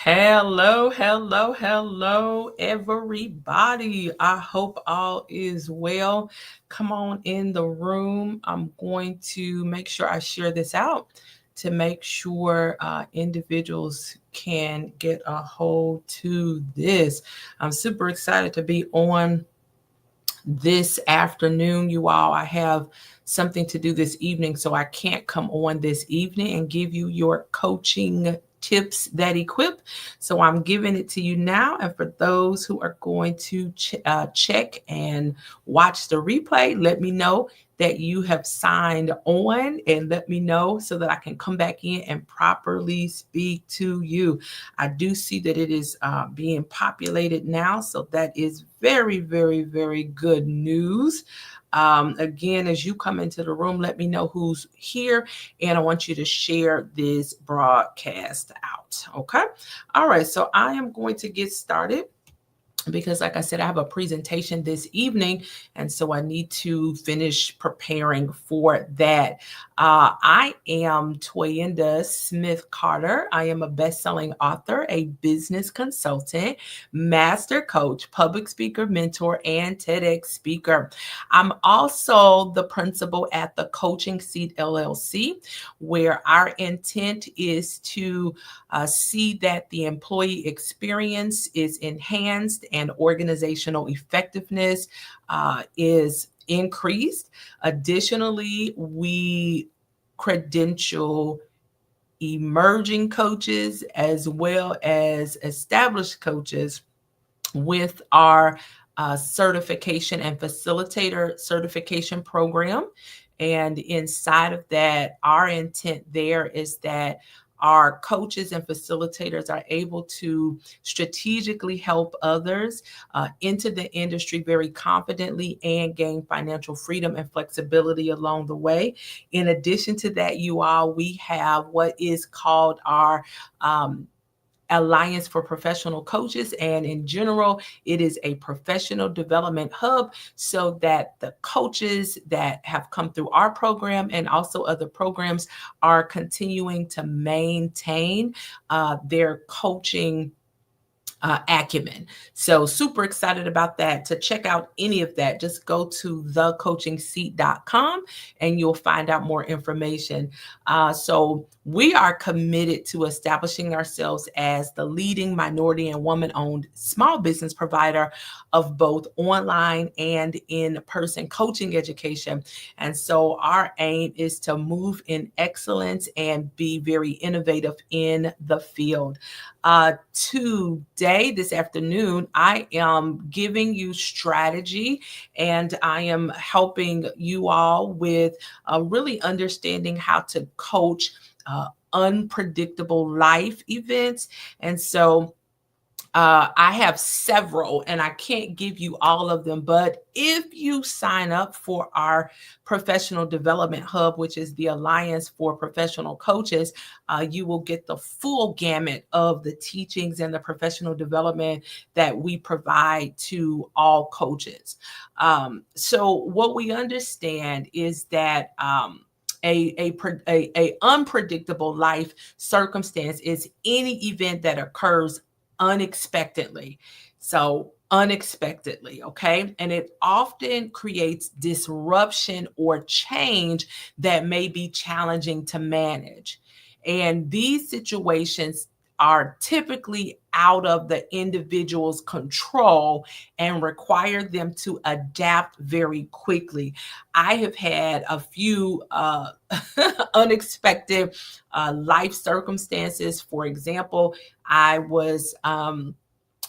Hello, hello, hello, everybody. I hope all is well. Come on in the room. I'm going to make sure I share this out to make sure individuals can get a hold to this. I'm super excited to be on this afternoon, you all. I have something to do this evening, so I can't come on this evening and give you your coaching tips that equip. So I'm giving it to you now. And for those who are going to check and watch the replay, let me know that you have signed on and let me know so that I can come back in and properly speak to you. I do see that it is being populated now. So that is very, very, very good news. Again, as you come into the room, let me know who's here, and I want you to share this broadcast out. Okay. All right. So I am going to get started because, like I said, I have a presentation this evening, and so I need to finish preparing for that. I am Toyinda Smith Carter. I am a best-selling author, a business consultant, master coach, public speaker, mentor, and TEDx speaker. I'm also the principal at the Coaching Seat LLC, where our intent is to see that the employee experience is enhanced and organizational effectiveness is increased. Additionally, we credential emerging coaches as well as established coaches with our certification and facilitator certification program. And inside of that, our intent there is that our coaches and facilitators are able to strategically help others into the industry very confidently and gain financial freedom and flexibility along the way. In addition to that, you all, we have what is called our Alliance for Professional Coaches. And in general, it is a professional development hub so that the coaches that have come through our program and also other programs are continuing to maintain their coaching acumen. So super excited about that. To check out any of that, just go to TheCoachingSeat.com and you'll find out more information. So we are committed to establishing ourselves as the leading minority and woman-owned small business provider of both online and in-person coaching education. And so our aim is to move in excellence and be very innovative in the field. Today, this afternoon, I am giving you strategy, and I am helping you all with really understanding how to coach unpredictable life events. And so I have several, and I can't give you all of them, but if you sign up for our professional development hub, which is the Alliance for Professional Coaches, you will get the full gamut of the teachings and the professional development that we provide to all coaches. So what we understand is that a unpredictable life circumstance is any event that occurs unexpectedly. So unexpectedly, okay? And it often creates disruption or change that may be challenging to manage. And these situations are typically out of the individual's control and require them to adapt very quickly. I have had a few unexpected life circumstances. For example, I was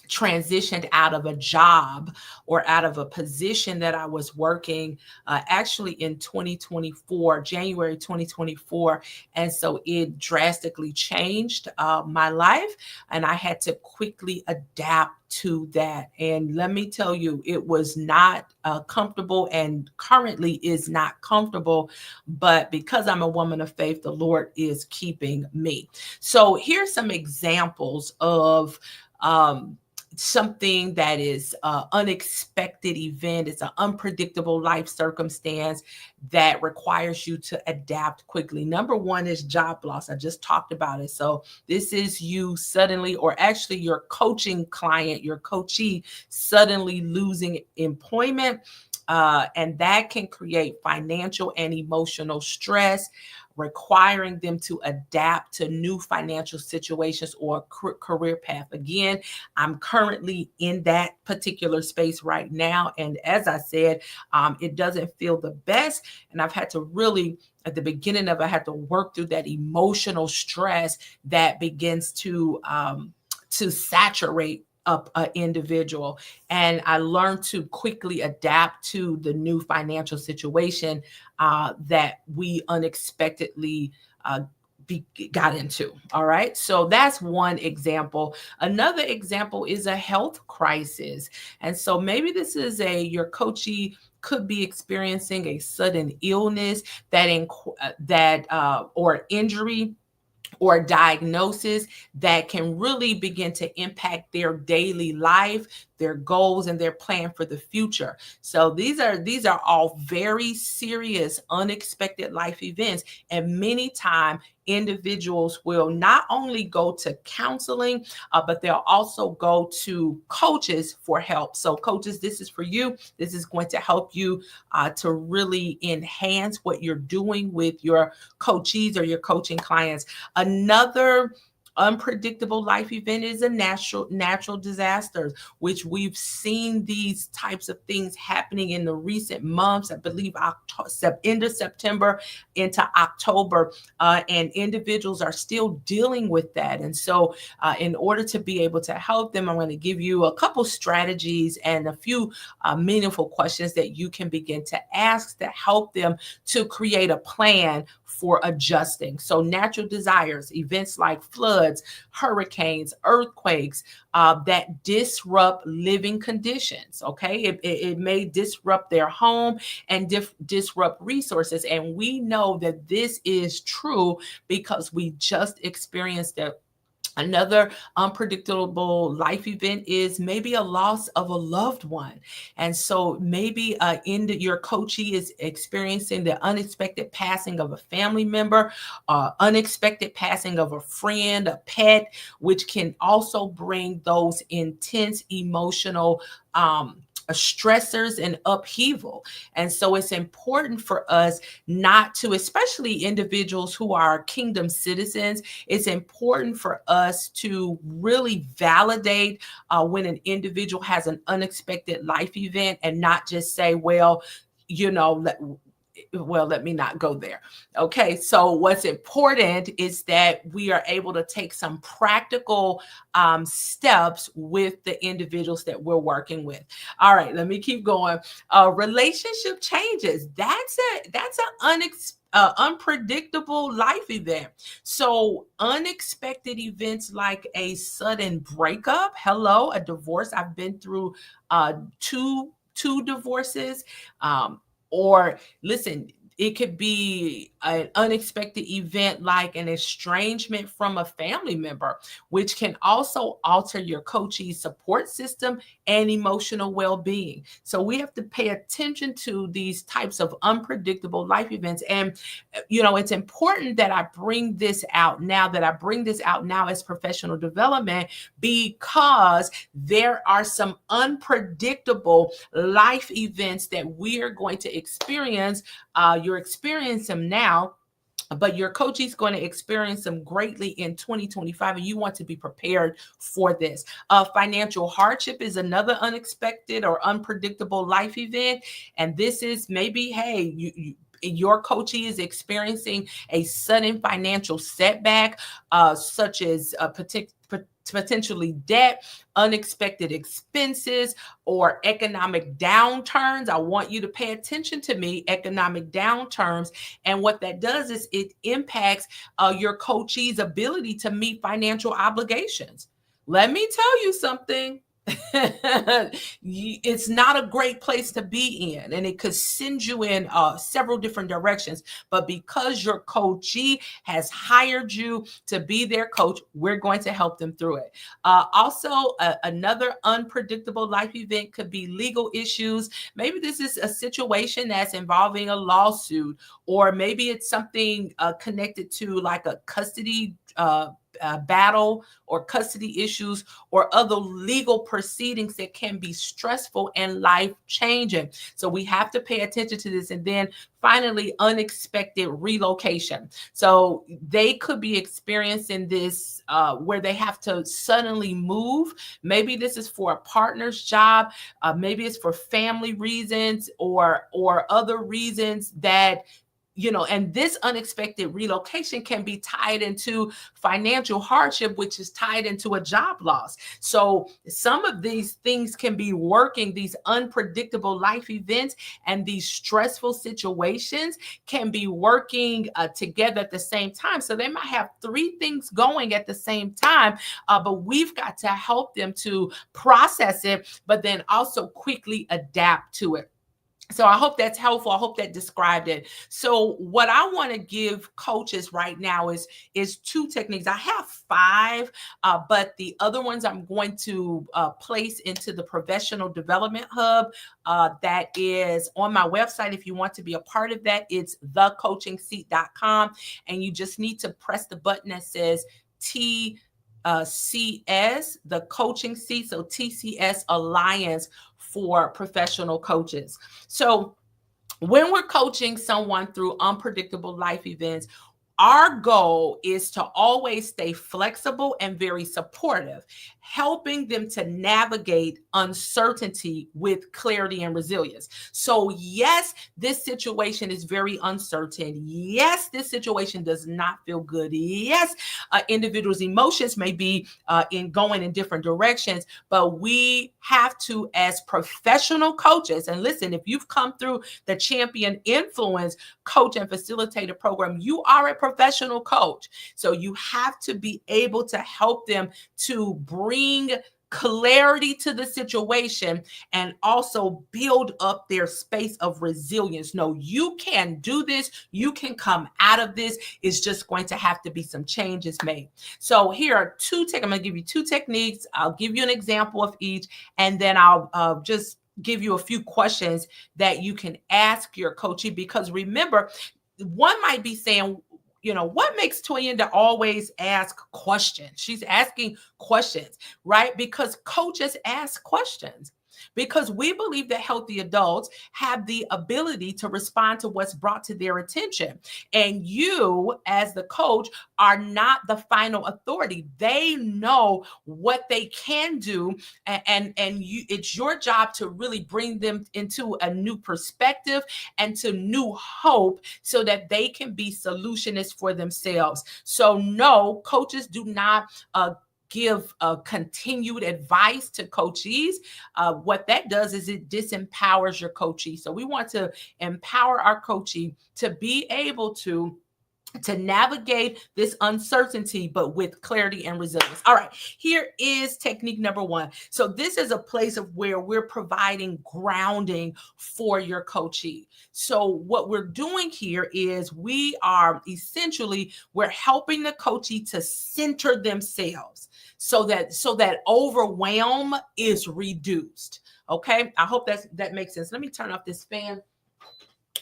transitioned out of a job or out of a position that I was working actually in 2024, January 2024. And so it drastically changed my life, and I had to quickly adapt to that. And let me tell you, it was not comfortable and currently is not comfortable. But because I'm a woman of faith, the Lord is keeping me. So here's some examples of something that is an unexpected event. It's an unpredictable life circumstance that requires you to adapt quickly. Number one is job loss. I just talked about it. So this is you suddenly, or actually your coaching client, your coachee suddenly losing employment. And that can create financial and emotional stress, requiring them to adapt to new financial situations or career path. Again, I'm currently in that particular space right now. And as I said, it doesn't feel the best. And I've had to really, at the beginning of it, I had to work through that emotional stress that begins to saturate up an individual. And I learned to quickly adapt to the new financial situation that we unexpectedly got into. All right. So that's one example. Another example is a health crisis. And so maybe this is your coachee could be experiencing a sudden illness or injury or diagnosis that can really begin to impact their daily life, their goals, and their plan for the future. So these are all very serious, unexpected life events. And many times individuals will not only go to counseling, but they'll also go to coaches for help. So coaches, this is for you. This is going to help you to really enhance what you're doing with your coachees or your coaching clients. Another unpredictable life event is a natural disasters, which we've seen these types of things happening in the recent months. I believe end of September into October, and individuals are still dealing with that. And so in order to be able to help them, I'm going to give you a couple strategies and a few meaningful questions that you can begin to ask to help them to create a plan for adjusting. So natural disasters, events like floods, hurricanes, earthquakes, that disrupt living conditions. Okay, it may disrupt their home and disrupt resources. And we know that this is true because we just experienced it. Another unpredictable life event is maybe a loss of a loved one. And so maybe your coachee is experiencing the unexpected passing of a family member, unexpected passing of a friend, a pet, which can also bring those intense emotional stressors and upheaval. And so it's important for us not to, especially individuals who are kingdom citizens, it's important for us to really validate when an individual has an unexpected life event and not just say, well, let me not go there. Okay, so what's important is that we are able to take some practical steps with the individuals that we're working with. All right, let me keep going. Relationship changes. That's an unpredictable life event. So unexpected events like a sudden breakup, a divorce. I've been through two divorces. Or listen, it could be an unexpected event like an estrangement from a family member, which can also alter your coachee's support system and emotional well-being. So we have to pay attention to these types of unpredictable life events. And, it's important that I bring this out now, as professional development, because there are some unpredictable life events that we are going to experience. You're experiencing them now, but your coachee is going to experience them greatly in 2025, and you want to be prepared for this. Financial hardship is another unexpected or unpredictable life event, and this is maybe, your coachee is experiencing a sudden financial setback, such as potentially debt, unexpected expenses, or economic downturns. I want you to pay attention to me, economic downturns. And what that does is it impacts your coachee's ability to meet financial obligations. Let me tell you something. it's not a great place to be in, and it could send you in several different directions. But because your coachee has hired you to be their coach, we're going to help them through it. Also, another unpredictable life event could be legal issues. Maybe this is a situation that's involving a lawsuit, or maybe it's something connected to like a custody battle or custody issues or other legal proceedings that can be stressful and life changing. So we have to pay attention to this. And then finally, unexpected relocation. So they could be experiencing this where they have to suddenly move. Maybe this is for a partner's job. Maybe it's for family reasons or other reasons that, and this unexpected relocation can be tied into financial hardship, which is tied into a job loss. So some of these things can be working, these unpredictable life events and these stressful situations can be working together at the same time. So they might have three things going at the same time, but we've got to help them to process it, but then also quickly adapt to it. So I hope that's helpful. I hope that described it. So what I want to give coaches right now is two techniques. I have five, but the other ones I'm going to place into the Professional Development Hub that is on my website. If you want to be a part of that, it's THECOACHINGSEAT.com, and you just need to press the button that says CS, the coaching seat. So TCS Alliance for professional coaches. So when we're coaching someone through unpredictable life events, our goal is to always stay flexible and very supportive, helping them to navigate uncertainty with clarity and resilience. So yes, this situation is very uncertain. Yes, this situation does not feel good. Yes, individuals' emotions may be going in different directions, but we have to, as professional coaches, and listen, if you've come through the Champion Influence Coach and Facilitator program, you are a professional coach. So you have to be able to help them to bring clarity to the situation and also build up their space of resilience. No, you can do this. You can come out of this. It's just going to have to be some changes made. So here are I'm going to give you two techniques. I'll give you an example of each, and then I'll just give you a few questions that you can ask your coachee, because remember, one might be saying, what makes Toyinda always ask questions? She's asking questions, right? Because coaches ask questions. Because we believe that healthy adults have the ability to respond to what's brought to their attention. And you, as the coach, are not the final authority. They know what they can do, and it's your job to really bring them into a new perspective and to new hope so that they can be solutionists for themselves. So no, coaches do not give continued advice to coachees. What that does is it disempowers your coachee. So we want to empower our coachee to be able to navigate this uncertainty, but with clarity and resilience. All right, here is technique number one. So this is a place of where we're providing grounding for your coachee. So what we're doing here is we're helping the coachee to center themselves so that overwhelm is reduced. Okay, I hope that makes sense. Let me turn off this fan,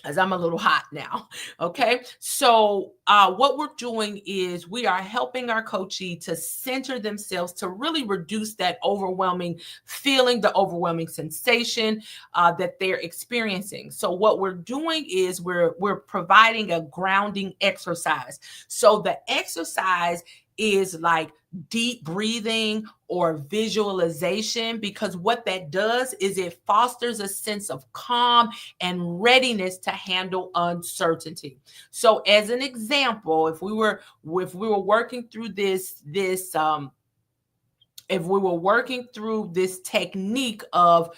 as I'm a little hot now. Okay. So what we're doing is we are helping our coachee to center themselves, to really reduce that overwhelming feeling, the overwhelming sensation that they're experiencing. So what we're doing is we're providing a grounding exercise. So the exercise is like deep breathing or visualization, because what that does is it fosters a sense of calm and readiness to handle uncertainty. So as an example, if we were working through this technique of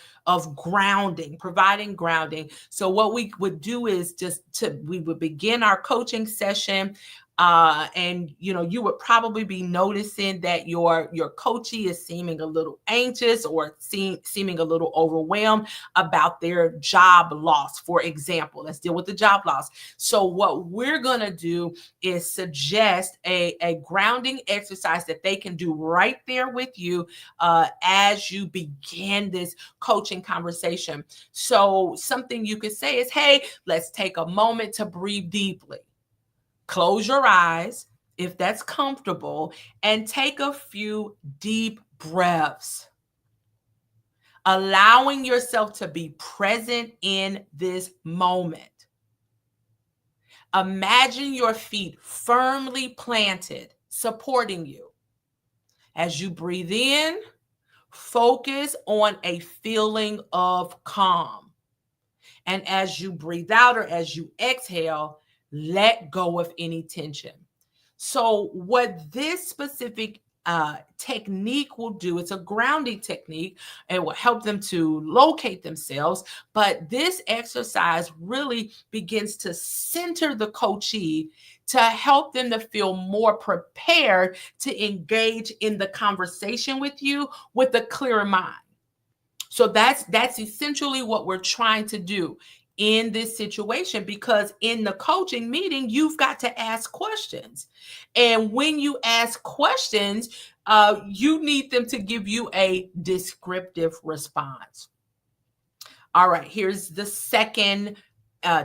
grounding, providing grounding. So what we would do is we would begin our coaching session And you would probably be noticing that your coachee is seeming a little anxious or seeming a little overwhelmed about their job loss. For example, let's deal with the job loss. So what we're going to do is suggest a grounding exercise that they can do right there with you as you begin this coaching conversation. So something you could say is, hey, let's take a moment to breathe deeply. Close your eyes if that's comfortable and take a few deep breaths, allowing yourself to be present in this moment. Imagine your feet firmly planted, supporting you. As you breathe in, focus on a feeling of calm. And as you breathe out or as you exhale, let go of any tension. So what this specific technique will do, it's a grounding technique, and will help them to locate themselves. But this exercise really begins to center the coachee to help them to feel more prepared to engage in the conversation with you with a clearer mind. So that's essentially what we're trying to do in this situation, because in the coaching meeting, you've got to ask questions. And when you ask questions, you need them to give you a descriptive response. All right, here's the second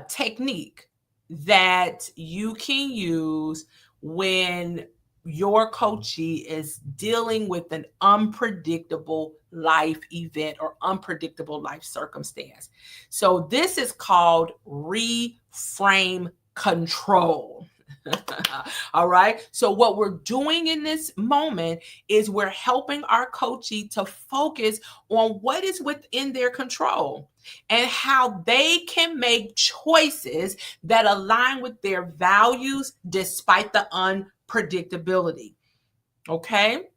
technique that you can use when your coachee is dealing with an unpredictable life event or unpredictable life circumstance. So this is called reframe control. All right. So what we're doing in this moment is we're helping our coachee to focus on what is within their control and how they can make choices that align with their values despite the unpredictability. Okay.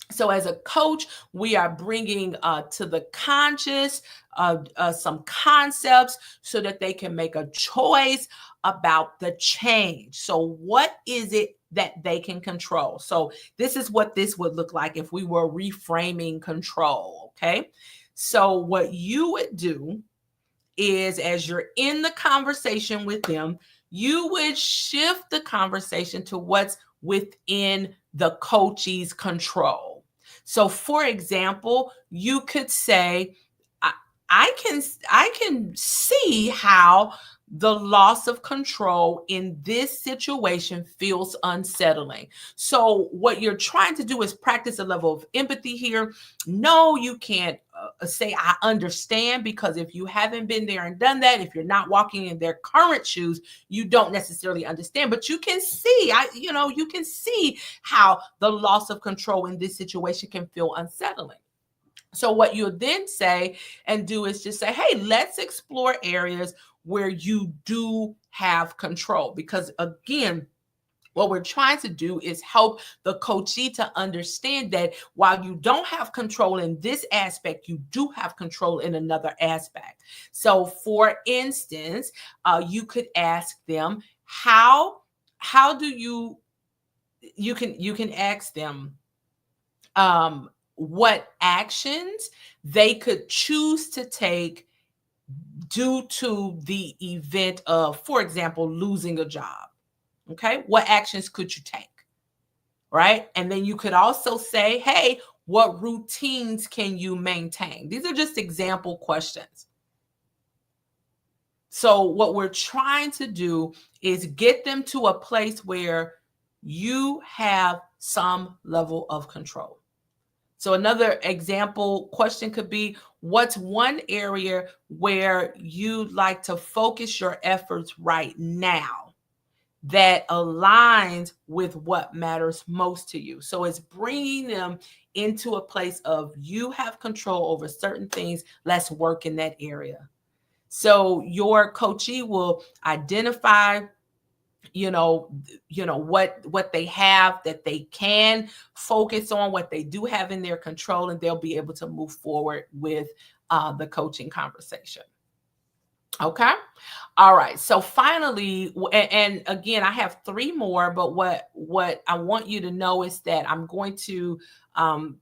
So as a coach, we are bringing to the conscious some concepts so that they can make a choice about the change. So what is it that they can control? So this is what this would look like if we were reframing control. Okay. So what you would do is, as you're in the conversation with them, you would shift the conversation to what's within the coachee's control. So for example, you could say, I can see how the loss of control in this situation feels unsettling. So what you're trying to do is practice a level of empathy here. No, you can't say I understand, because if you haven't been there and done that, if you're not walking in their current shoes, you don't necessarily understand. But you can see, you can see how the loss of control in this situation can feel unsettling. So what you'll then say and do is just say, hey, let's explore areas where you do have control. Because again, what we're trying to do is help the coachee to understand that while you don't have control in this aspect, you do have control in another aspect. So for instance, you could ask them, how do you can ask them, what actions they could choose to take due to the event of, for example, losing a job. Okay, what actions could you take? Right. And then you could also say, hey, what routines can you maintain? These are just example questions. So what we're trying to do is get them to a place where you have some level of control. So another example question could be, what's one area where you'd like to focus your efforts right now that aligns with what matters most to you? So it's bringing them into a place of, you have control over certain things. Let's work in that area. So your coachee will identify what they have that they can focus on, what they do have in their control, and they'll be able to move forward with the coaching conversation. Okay. All right. So finally, and again, I have three more, but what I want you to know is that I'm going to um,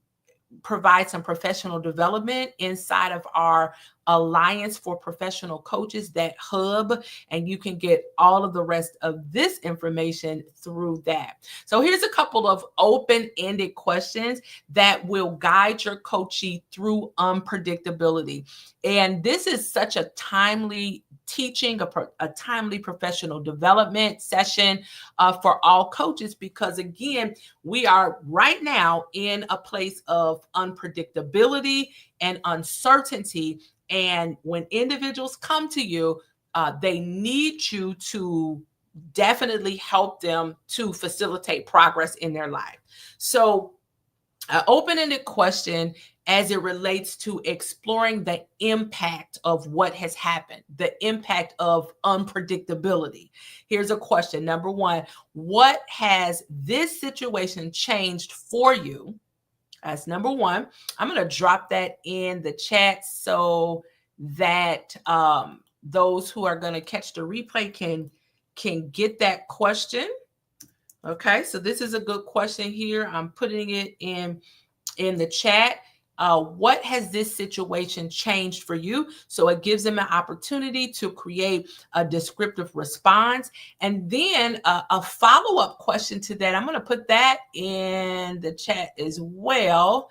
provide some professional development inside of our Alliance for Professional Coaches, that hub, and you can get all of the rest of this information through that. So here's a couple of open-ended questions that will guide your coachee through unpredictability. And this is such a timely teaching, a timely professional development session for all coaches, because again, we are right now in a place of unpredictability and uncertainty. And when individuals come to you, they need you to definitely help them to facilitate progress in their life. So, an open-ended question as it relates to exploring the impact of what has happened, the impact of unpredictability. Here's a question. Number one, what has this situation changed for you? That's number one. I'm going to drop that in the chat so that those who are going to catch the replay can get that question. Okay, so this is a good question here. I'm putting it in the chat. What has this situation changed for you? So it gives them an opportunity to create a descriptive response. And then a follow-up question to that. I'm going to put that in the chat as well.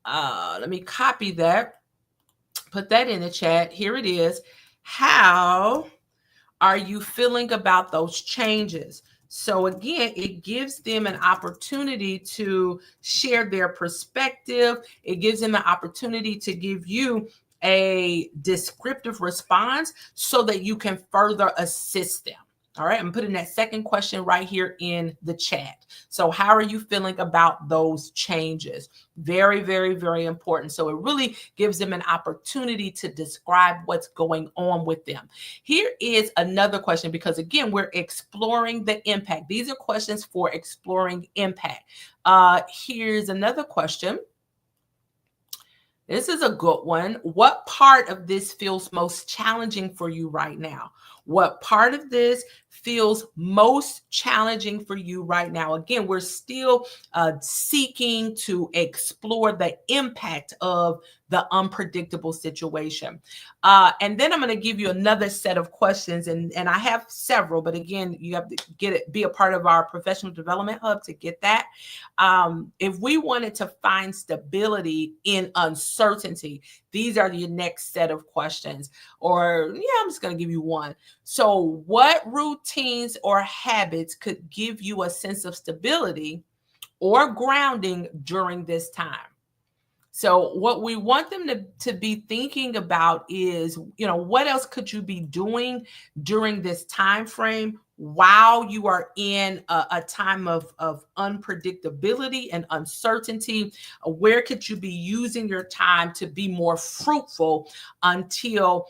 Let me copy that, put that in the chat. Here it is. How are you feeling about those changes? So again, it gives them an opportunity to share their perspective. It gives them an opportunity to give you a descriptive response so that you can further assist them. All right, I'm putting that second question right here in the chat. So how are you feeling about those changes? Very, very, very important. So it really gives them an opportunity to describe what's going on with them. Here is another question, because again, we're exploring the impact. These are questions for exploring impact. Here's another question. This is a good one. What part of this feels most challenging for you right now? What part of this feels most challenging for you right now? Again, we're still seeking to explore the impact of the unpredictable situation. And then I'm going to give you another set of questions, and I have several, but again, you have to get it, be a part of our professional development hub to get that. If we wanted to find stability in uncertainty, these are your next set of questions. Or, yeah, I'm just going to give you one. So, what routines or habits could give you a sense of stability or grounding during this time? So what we want them to be thinking about is, what else could you be doing during this time frame while you are in a time of unpredictability and uncertainty? Where could you be using your time to be more fruitful until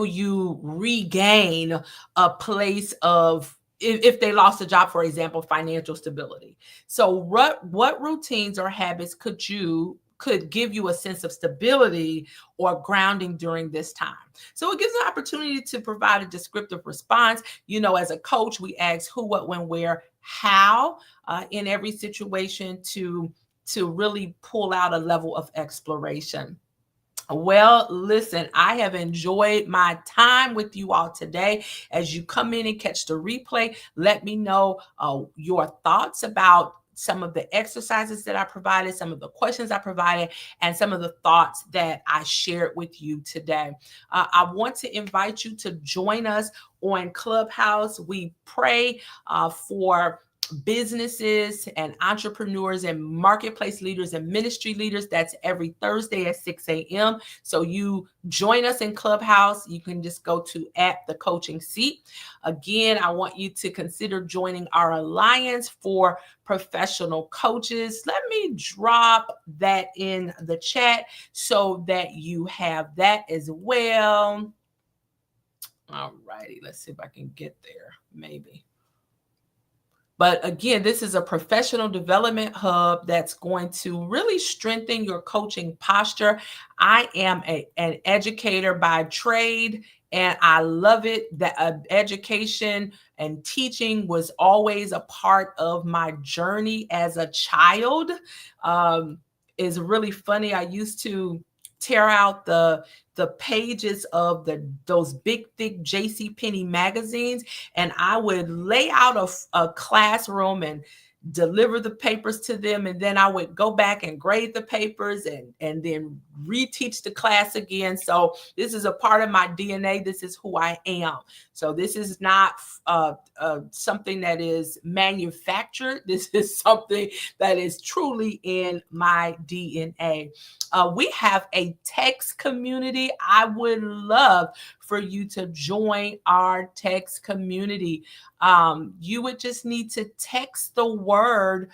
you regain a place of, if they lost a job, for example, financial stability. So what routines or habits could give you a sense of stability or grounding during this time? So it gives an opportunity to provide a descriptive response. As a coach, we ask who, what, when, where, how in every situation to really pull out a level of exploration. Well, listen, I have enjoyed my time with you all today. As you come in and catch the replay, let me know your thoughts about some of the exercises that I provided, some of the questions I provided, and some of the thoughts that I shared with you today. I want to invite you to join us on Clubhouse. We pray for businesses and entrepreneurs and marketplace leaders and ministry leaders. That's every Thursday at 6 a.m. So you join us in Clubhouse. You can just go to @TheCoachingSeat. Again, I want you to consider joining our Alliance for Professional Coaches. Let me drop that in the chat so that you have that as well. All righty, let's see if I can get there, maybe. But again, this is a professional development hub that's going to really strengthen your coaching posture. I am an educator by trade, and I love it that education and teaching was always a part of my journey as a child. Um, is really funny. I used to tear out the pages of those big thick JC Penney magazines, and I would lay out a classroom and deliver the papers to them, and then I would go back and grade the papers and then reteach the class again. So this is a part of my DNA. This is who I am. So this is not something that is manufactured. This is something that is truly in my DNA. We have a text community. I would love for you to join our text community. You would just need to text the word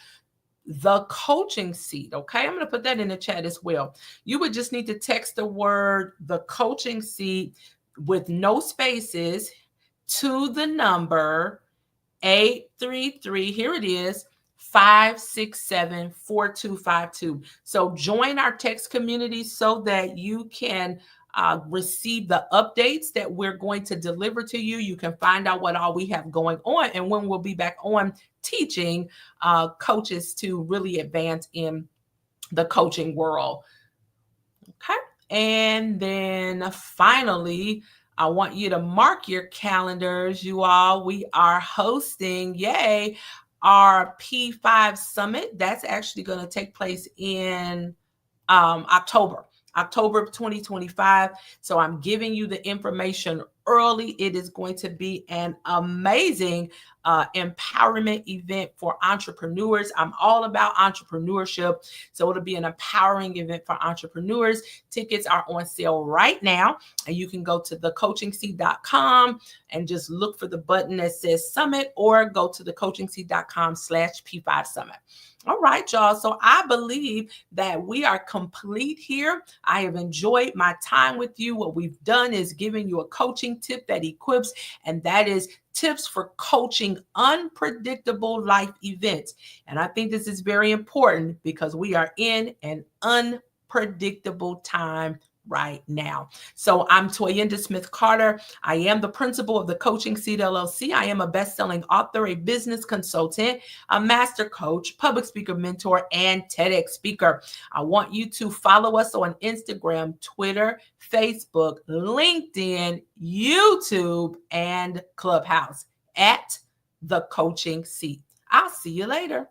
the coaching seat. Okay, I'm going to put that in the chat as well. You would just need to text the word the coaching seat with no spaces to the number 833. Here it is, 567-4252. So join our text community so that you can receive the updates that we're going to deliver to you. You can find out what all we have going on and when we'll be back on teaching coaches to really advance in the coaching world. Okay. And then finally, I want you to mark your calendars, you all. We are hosting, yay, our P5 Summit. That's actually going to take place in October of 2025. So I'm giving you the information early. It is going to be an amazing empowerment event for entrepreneurs. I'm all about entrepreneurship. So it'll be an empowering event for entrepreneurs. Tickets are on sale right now. And you can go to TheCoachingSeat.com and just look for the button that says Summit, or go to TheCoachingSeat.com/P5 Summit. All right, y'all. So I believe that we are complete here. I have enjoyed my time with you. What we've done is giving you a coaching tip that equips, and that is tips for coaching unpredictable life events. And I think this is very important because we are in an unpredictable time right now. So I'm Toyinda Smith Carter. I am the principal of the Coaching Seat LLC. I am a best-selling author, a business consultant, a master coach, public speaker mentor, and TEDx speaker. I want you to follow us on Instagram, Twitter, Facebook, LinkedIn, YouTube, and Clubhouse at The Coaching Seat. I'll see you later.